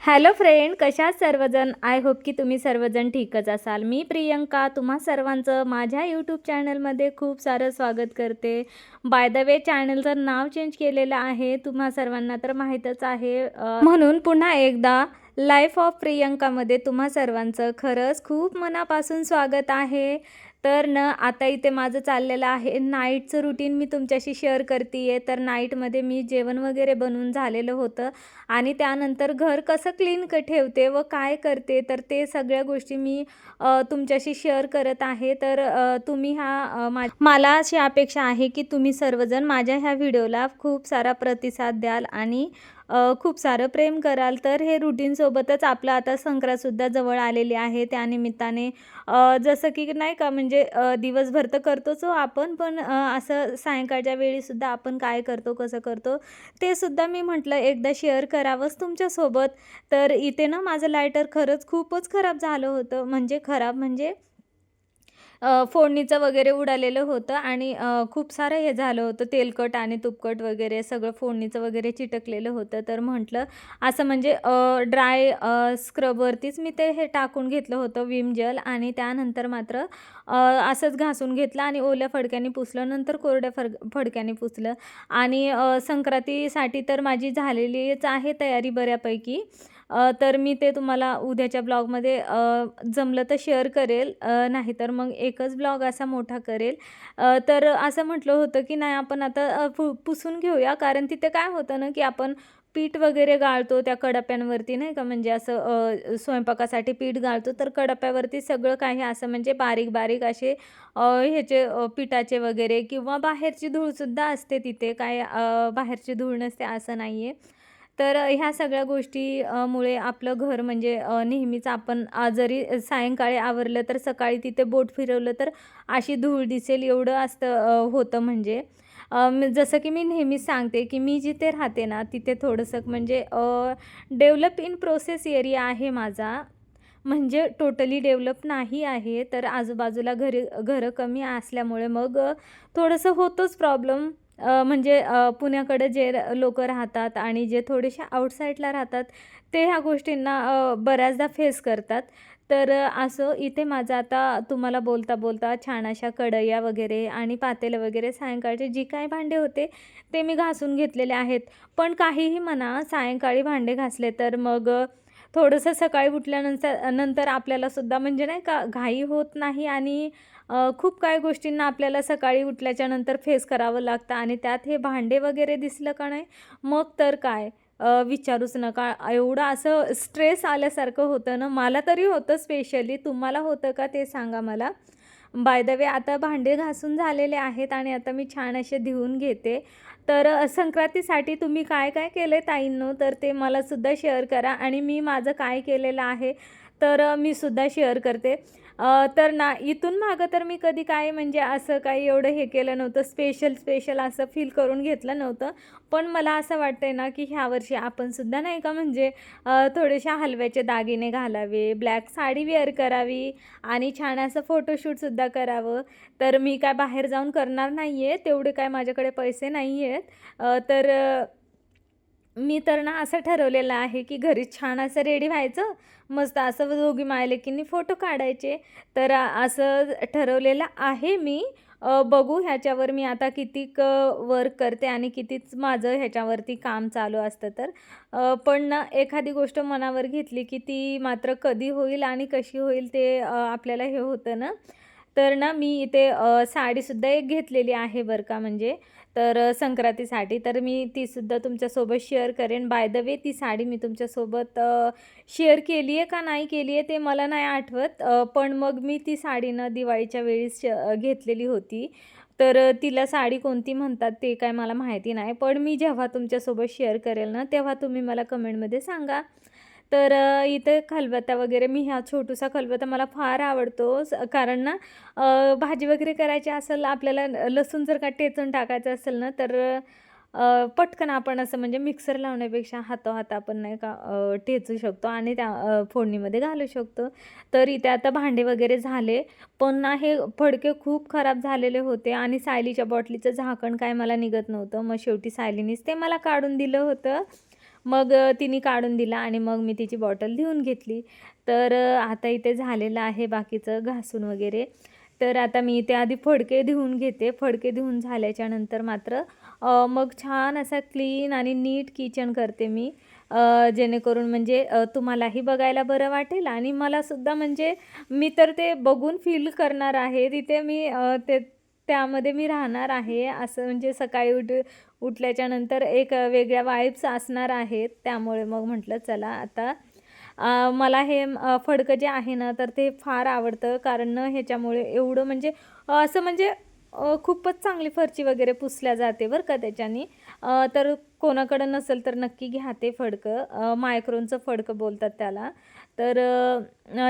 Hello friend, कशा आहात सर्वजण? आय होप की तुम्ही सर्वजण ठीकच असाल. मी प्रियंका तुम्हा सर्वांचं माझ्या यूट्यूब चॅनलमध्ये खूप सारं स्वागत करते. बाय द वे चॅनलचं नाव चेंज केलेलं आहे, तुम्हा सर्वांना तर माहीतच आहे. म्हणून पुन्हा एकदा लाईफ ऑफ प्रियंकामध्ये तुम्हा सर्वांचं खरंच खूप मनापासून स्वागत आहे. तर आता इथे माझं चाललेलं आहे नाईटचं रुटीन मी तुमच्याशी शेअर करते आहे. तर नाईटमध्ये मी जेवण वगैरे बनवून झालेलं होतं आणि त्यानंतर घर कसं क्लीन ठेवते व काय करते तर ते सगळ्या गोष्टी मी तुमच्याशी शेअर करत आहे. तर तुम्ही मला अशी अपेक्षा आहे की तुम्ही सर्वजण माझ्या ह्या व्हिडिओला खूप सारा प्रतिसाद द्याल आणि खूप सारं प्रेम कराल. तर हे रुटीनसोबतच आपलं आता संक्रांतसुद्धा जवळ आलेली आहे. त्यानिमित्ताने जसं की नाही का म्हणजे दिवसभर तर करतोच हो आपण, पण असं सायंकाळच्या वेळीसुद्धा आपण काय करतो, कसं करतो ते सुद्धा मी म्हटलं एकदा शेअर करावंच तुमच्यासोबत. तर इथे ना माझं लायटर खरंच खूपच खराब झालं होतं. म्हणजे खराब म्हणजे फोडणीचं वगैरे उडालेलं होतं आणि खूप सारं हे झालं होतं, तेलकट आणि तुपकट वगैरे सगळं फोडणीचं वगैरे चिटकलेलं होतं. तर म्हटलं असं म्हणजे ड्राय स्क्रबवरतीच मी ते हे टाकून घेतलं होतं विम जेल आणि त्यानंतर मात्र असंच घासून घेतलं आणि ओल्या फडक्याने पुसलं, नंतर कोरड्या फडक्याने पुसलं आणि संक्रांतीसाठी तर माझी झालेलीच आहे तयारी बऱ्यापैकी. तर मी ते तुम्हाला उद्याच्या ब्लॉगमध्ये जमलं तर शेअर करेल, नाहीतर मग एकच ब्लॉग असा मोठा करेल. तर असं म्हटलं होतं की नाही आपण आता पुसून घेऊया, कारण तिथे काय होतं ना की आपण पीठ वगैरे गाळतो त्या कडप्यांवरती नाही का, म्हणजे असं स्वयंपाकासाठी पीठ गाळतो तर कडप्यावरती सगळं काही असं म्हणजे बारीक बारीक असे ह्याचे पिठाचे वगैरे किंवा बाहेरची धूळसुद्धा असते तिथे, काय बाहेरची धूळ नसते असं नाही आहे. तर ह्या सगळ्या गोष्टी मुळे आपलं घर म्हणजे नेहमीच आपण जरी सायंकाळी आवरलं तर सकाळी तिथे बोट फिरवलं तर अशी धूळ दिसेल एवढं असतं होतं. म्हणजे जसं की मी नेहमीच सांगते की मी जिथे राहते ना तिथे थोडंसं म्हणजे डेव्हलप इन प्रोसेस एरिया आहे माझा. म्हणजे टोटली डेव्हलप नाही आहे. तर आजूबाजूला घरं कमी असल्यामुळे मग थोडंसं होतोच प्रॉब्लेम. म्हणजे पुण्याकडे जे लोकं राहतात आणि जे थोडेसे आउटसाईडला राहतात ते ह्या गोष्टींना बऱ्याचदा फेस करतात. तर असं इथे माझं आता तुम्हाला बोलता बोलता छान अशा कढया वगैरे आणि पातेलं वगैरे सायंकाळचे जी काही भांडे होते ते मी घासून घेतलेले आहेत. पण काहीही म्हणा सायंकाळी भांडे घासले तर मग थोडंसं सकाळी नंतर आपल्याला सुद्धा म्हणजे नाही का घाई होत नाही आणि खूप काही गोष्टींना आपल्याला सकाळी उठल्याच्यानंतर फेस करावं लागतं आणि त्यात हे भांडे वगैरे दिसलं का नाही मग तर काय विचारूच नका. एवढं असं स्ट्रेस आल्यासारखं होतं ना, मला तरी होतं स्पेशली. तुम्हाला होतं का ते सांगा मला. बाय द वे आता भांडे घासून झालेले आहेत आणि आता मी छान असे धुवून घेते. तर संक्रांतीसाठी तुम्ही काय काय केलं आहे ताईंनो, तर ते मलासुद्धा शेअर करा आणि मी माझं काय केलेलं आहे तर मी सुद्धा शेअर करते. तर ना इथून मागं तर मी कधी काय म्हणजे असं काही एवढं हे केलं नव्हतं, स्पेशल असं फील करून घेतलं नव्हतं. पण मला असं वाटतंय ना की ह्यावर्षी आपण सुद्धा नाही का म्हणजे थोडेसे हलव्याचे दागिने घालावे, ब्लॅक साडी वेअर करावी आणि छान असं फोटोशूटसुद्धा करावं. तर मी काय बाहेर जाऊन करणार नाही आहे, तेवढे काय माझ्याकडे पैसे नाही आहेत. तर मी तर ना असं ठरवलेलं आहे की घरीच छान असं रेडी व्हायचं, मस्त असं दोघी मायलेकींनी फोटो काढायचे. तर असं ठरवलेलं आहे मी. बघू ह्याच्यावर मी आता कितीक वर्क करते आणि कितीच माझं ह्याच्यावरती काम चालू असतं. तर पण ना एखादी गोष्ट मनावर घेतली की ती मात्र कधी होईल आणि कशी होईल ते आपल्याला हे होतं ना. तर ना मी इथे साडीसुद्धा एक घेतलेली आहे बरं का म्हणजे. तर संक्रांतीसाठी तर मी तीसुद्धा तुमच्यासोबत शेअर करेन. बाय द वे ती साडी मी तुमच्यासोबत शेअर केली आहे का नाही केली आहे ते मला नाही आठवत. पण मग मी ती साडी ना दिवाळीच्या वेळेस घेतलेली होती. तर तिला साडी कोणती म्हणतात ते काय मला माहिती नाही. पण मी जेव्हा तुमच्यासोबत शेअर करेल ना तेव्हा तुम्ही मला कमेंटमध्ये सांगा. तर इथे खलबत्ता वगैरे मी हा छोटूसा खलबत्ता मला फार आवडतो. कारण ना भाजी वगैरे करायची असेल आपल्याला लसूण जर का ठेचून टाकायचं असेल ना तर पटकन आपण असं म्हणजे मिक्सर लावण्यापेक्षा हाताहात आपण नाही का ठेचू शकतो आणि त्या फोडणीमध्ये घालू शकतो. तर इथे आता भांडे वगैरे झाले, पण ना हे फडके खूप खराब झालेले होते आणि सायलीच्या बॉटलीचं झाकण काय मला निघत नव्हतं. मग शेवटी सायलीनीच ते मला काढून दिलं होतं. मग तिने काढून दिला आणि मग मी तिची बॉटल धुवून घेतली. तर आता इथे झालेलं आहे बाकीचं घासून वगैरे. तर आता मी इथे आधी फडके धुवून घेते. फडके धुवून झाल्याच्यानंतर मात्र मग छान असा क्लीन आणि नीट किचन करते मी. जेणेकरून म्हणजे तुम्हालाही बघायला बरं वाटेल आणि मलासुद्धा म्हणजे मी तर ते बघून फील करणार आहे. तिथे मी त्यामध्ये मी राहणार आहे. असं म्हणजे सकाळी उठल्याच्यानंतर एक वेगळ्या वाइब्स असणार आहेत. त्यामुळे मग म्हटलं चला आता मला हे फडकं जे आहे ना तर ते फार आवडतं. कारण ह्याच्यामुळे एवढं म्हणजे असं म्हणजे खूपच चांगली फरची वगैरे पुसल्या जाते बरं का त्याच्याने. तर कोणाकडं नसेल तर नक्की घ्या ते फडकं. मायक्रोनचं फडकं बोलतात त्याला. तर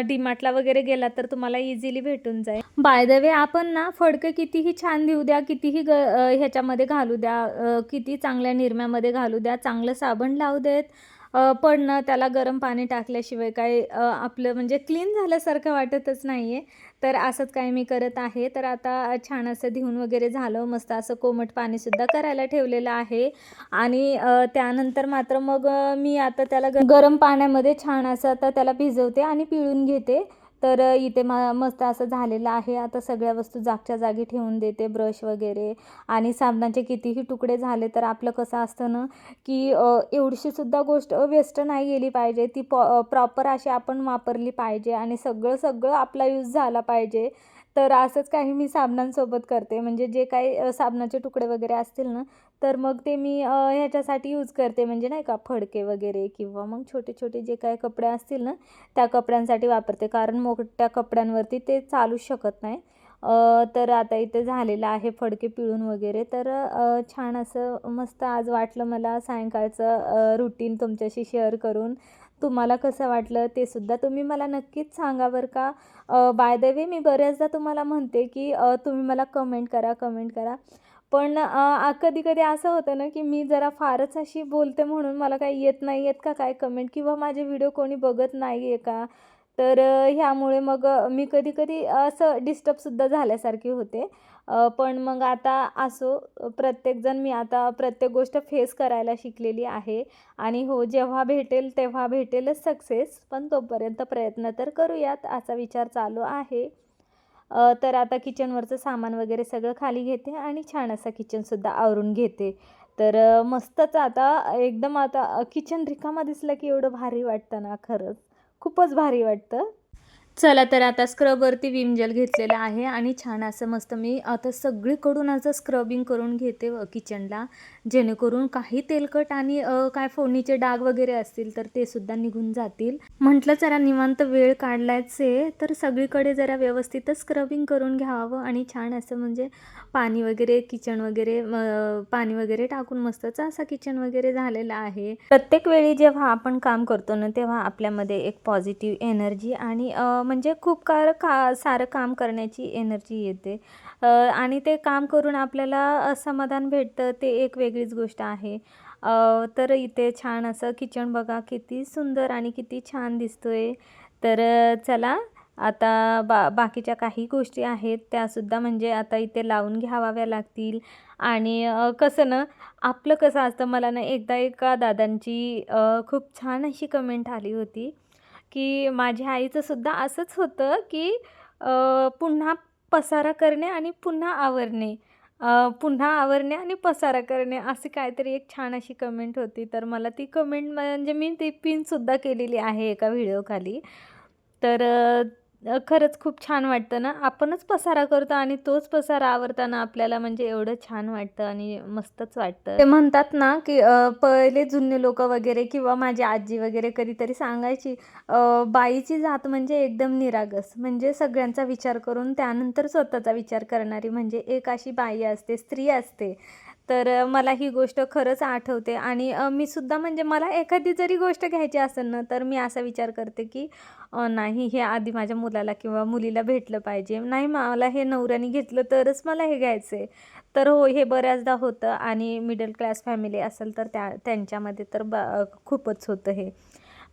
डीमार्टला वगैरे गेलात तर तुम्हाला इझिली भेटून जाईल. बाय द वे आपण ना फडकं कितीही छान देऊ द्या, कितीही ह्याच्यामध्ये घालू द्या, किती चांगल्या निरम्यामध्ये घालू द्या, चांगलं साबण लावू देत, पण ना त्याला गरम पाणी टाकल्याशिवाय काही आपलं म्हणजे क्लीन झाल्यासारखं वाटतच नाही आहे. तर असंच काही मी करत आहे. तर आता छान असं धुवून वगैरे झालं. मस्त असं कोमट पाणीसुद्धा करायला ठेवलेलं आहे आणि त्यानंतर मात्र मग मी आता त्याला गरम पाण्यामध्ये छान असं आता त्याला भिजवते आणि पिळून घेते. तर इथे मस्त असं झालेलं आहे. आता सगळ्या वस्तू जागच्या जागी ठेवून देते, ब्रश वगैरे आणि साबणाचे कितीही तुकडे झाले तर आपलं कसं असतं ना की एवढीशीसुद्धा गोष्ट वेस्ट नाही गेली पाहिजे. ती प्रॉपर अशी आपण वापरली पाहिजे आणि सगळं आपला यूज झाला पाहिजे. तर असंच काही मी साबणांसोबत करते. म्हणजे जे काही साबणाचे तुकडे वगैरे असतील ना तर मग ते मी ह्याच्यासाठी यूज करते. म्हणजे नाही का फडके वगैरे किंवा मग छोटे-छोटे जे काही कपडे असतील ना त्या कपड्यांसाठी वापरते. कारण मोठ्या कपड्यांवरती ते चालू शकत नाही. तर आता इथे झालेलं आहे फडके पिळून वगैरे. तर छान असं मस्त आज वाटलं मला सायंकाळचं रुटीन तुमच्याशी शेअर करून. तुम्हाला कसं वाटलं ते सुद्धा तुम्ही मला नक्कीच सांगा बरं का. बाय द वे मी बऱ्याचदा तुम्हाला म्हणते की तुम्ही मला कमेंट करा, कमेंट करा. पण कधी-कधी असं होतं ना की मी जरा फारच अशी बोलते म्हणून मला काही येत नाही आहेत का काय कमेंट किंवा माझे व्हिडिओ कोणी बघत नाही आहे का? तर ह्यामुळे मग मी कधी-कधी असं डिस्टर्बसुद्धा झाल्यासारखी होते. पण मग आता असो, प्रत्येकजण मी आता प्रत्येक गोष्ट फेस करायला शिकलेली आहे आणि हो, जेव्हा भेटेल तेव्हा भेटेलच सक्सेस. पण तोपर्यंत प्रयत्न तर करूयात असा विचार चालू आहे. तर आता किचनवरचं सामान वगैरे सगळं खाली घेते आणि छान असा किचनसुद्धा आवरून घेते. तर मस्तच आता एकदम आता किचन रिकामा दिसलं की एवढं भारी वाटतं ना खरंच. खूपच भारी वाटतं. चला तर आता स्क्रबवरती विम जेल घेतलेला आहे आणि छान असं मस्त मी आता सगळीकडून असं स्क्रबिंग करून घेते किचनला. जेणेकरून काही तेलकट आणि काय फोडणीचे डाग वगैरे असतील तर ते सुद्धा निघून जातील. म्हटलं जरा निवांत वेळ काढलाच आहे तर सगळीकडे जरा व्यवस्थितच स्क्रबिंग करून घ्यावं आणि छान असं म्हणजे पाणी वगैरे किचन वगैरे पाणी वगैरे टाकून मस्तच असा किचन वगैरे झालेला आहे. प्रत्येक वेळी जेव्हा आपण काम करतो ना तेव्हा आपल्यामध्ये एक पॉझिटिव्ह एनर्जी आणि म्हणजे खूप सारं काम करण्याची एनर्जी येते. आणि ते काम करून आपल्याला समाधान भेटतं ते एक वेगळीच गोष्ट आहे. तर इथे छान असं किचन बघा किती सुंदर आणि किती छान दिसतोय. तर चला आता बाकीच्या काही गोष्टी आहेत त्यासुद्धा म्हणजे आता इथे लावून घ्यावाव्या लागतील. आणि कसं ना आपलं कसं असतं मला ना एकदा एका दादांची खूप छान अशी कमेंट आली होती की माझ्या आईचं सुद्धा असंच होतं की पुन्हा पसारा करणे आणि पुन्हा आवरणे, पुन्हा आवरणे आणि पसारा करणे अशी काहीतरी एक छान अशी कमेंट होती. तर मला ती कमेंट म्हणजे मी ती पिनसुद्धा केलेली आहे एका व्हिडिओखाली. तर खरंच खूप छान वाटतं ना, आपणच पसारा करतो आणि तोच पसारा आवरताना आपल्याला म्हणजे एवढं छान वाटतं आणि मस्तच वाटतं. ते म्हणतात ना, की पहिले जुने लोकं वगैरे किंवा माझी आजी वगैरे कधीतरी सांगायची, बाईची जात म्हणजे एकदम निरागस, म्हणजे सगळ्यांचा विचार करून त्यानंतर स्वतःचा विचार करणारी म्हणजे एक अशी बाई असते, स्त्री असते. तर मला ही गोष्ट खरंच आठवते आणि मी सुद्धा म्हणजे मला एखादी जरी गोष्ट घ्यायची असेल ना, तर मी असा विचार करते, की नाही हे आधी माझ्या मुलाला किंवा मुलीला भेटलं पाहिजे. नाही मला हे नवऱ्याने घेतलं तरच मला हे घ्यायचं आहे. तर हो, हे बऱ्याचदा होतं आणि मिडल क्लास फॅमिली असेल तर त्यांच्यामध्ये तर खूपच होतं हे.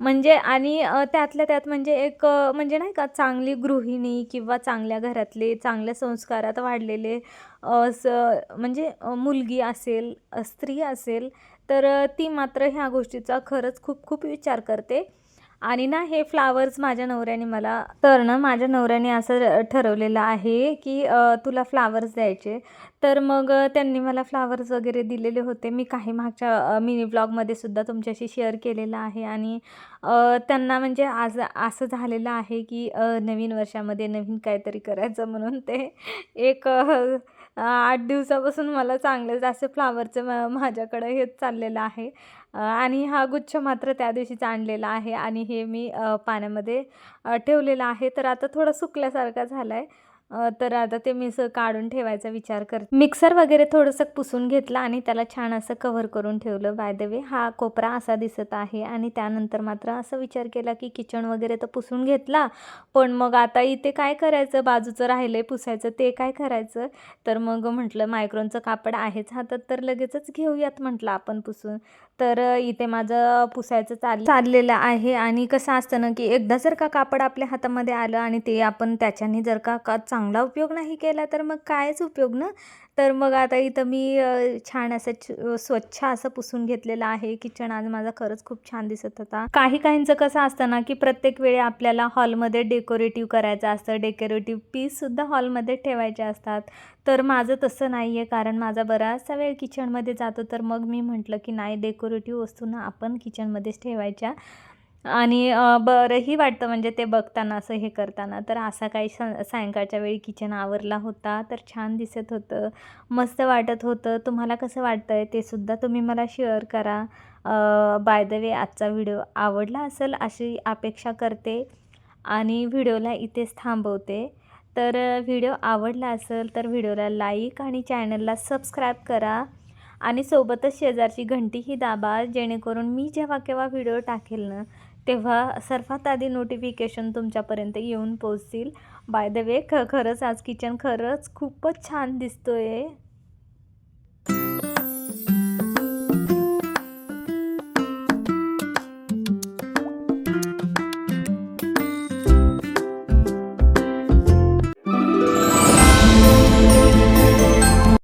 म्हणजे आणि त्यातल्या त्यात म्हणजे एक म्हणजे नाही का चांगली गृहिणी किंवा चांगल्या घरातले, चांगल्या संस्कारात वाढलेले म्हणजे मुलगी असेल, स्त्री असेल, तर ती मात्र ह्या गोष्टीचा खरंच खूप खूप विचार करते. आणि ना हे फ्लावर्स माझ्या नवऱ्याने मला तर ना माझ्या नवऱ्याने असं ठरवलेलं आहे, की तुला फ्लावर्स द्यायचे. तर मग त्यांनी मला फ्लावर्स वगैरे दिलेले होते. मी काही मागच्या मिनी व्लॉगमध्ये सुद्धा तुमच्याशी शेअर केलेलं आहे आणि त्यांना म्हणजे आज असं झालेलं आहे, की नवीन वर्षामध्ये नवीन काहीतरी करायचं म्हणून ते एक 8 दिवसापासून मला चांगलेच असे फ्लॉवरचं माझ्याकडे हेच चाललेलं आहे. आणि हा गुच्छ मात्र त्या दिवशीच आणलेला आहे आणि हे मी पाण्यामध्ये ठेवलेलं आहे. तर आता थोडा सुकल्यासारखा झाला आहे. तर आता ते मी असं काढून ठेवायचा विचार करते. मिक्सर वगैरे थोडंसं पुसून घेतलं आणि त्याला छान असं कव्हर करून ठेवलं. बाय द वे हा कोपरा असा दिसत आहे आणि त्यानंतर मात्र असा विचार केला, की किचन वगैरे तर पुसून घेतला, पण मग आता इथे काय करायचं? बाजूचं राहिलंय पुसायचं, ते काय करायचं? तर मग म्हटलं मायक्रॉनचं कापड आहेच हातात, तर लगेचच घेऊयात म्हटलं आपण पुसून. तर इथे माझं पुसायचं चाललेलं आहे आणि कसं असतं ना, की एकदा जर का कापड आपल्या हातामध्ये आलं आणि ते आपण त्याच्याने जर का चांगला उपयोग नाही केला, तर मग कायच उपयोग ना. तर मग आता इथं मी छान असं स्वच्छ असं पुसून घेतलेलं आहे. किचन आज माझा खरंच खूप छान दिसत होता. काही काहींचं कसं असतं ना, की प्रत्येक वेळी आपल्याला हॉलमध्ये डेकोरेटिव्ह करायचं असतं. डेकोरेटिव्ह पीससुद्धा हॉलमध्ये ठेवायचे असतात. तर माझं तसं नाही आहे, कारण माझा बराचसा वेळ किचनमध्ये जातो. तर मग मी म्हटलं, की नाही डेकोरेटिव्ह वस्तू ना आपण किचनमध्येच ठेवायच्या आणि बरंही वाटतं म्हणजे ते बघताना असं हे करताना. तर असा काही सायंकाळच्या वेळी किचन आवरला होता. तर छान दिसत होतं, मस्त वाटत होतं. तुम्हाला कसं वाटतंय ते सुद्धा तुम्ही मला शेअर करा. बाय द वे आजचा व्हिडिओ आवडला असेल अशी अपेक्षा करते आणि व्हिडिओला इथेच थांबवते. तर व्हिडिओ आवडला असेल तर व्हिडिओला लाईक आणि चॅनलला सबस्क्राईब करा आणि सोबतच शेजारची घंटीही दाबा, जेणेकरून मी जेव्हा केव्हा व्हिडिओ टाकेल ना, तेव्हा सर्वात आधी नोटिफिकेशन तुमच्यापर्यंत येऊन पोहोचतील. बाय द वे खरंच आज किचन खरंच खूपच छान दिसतोय.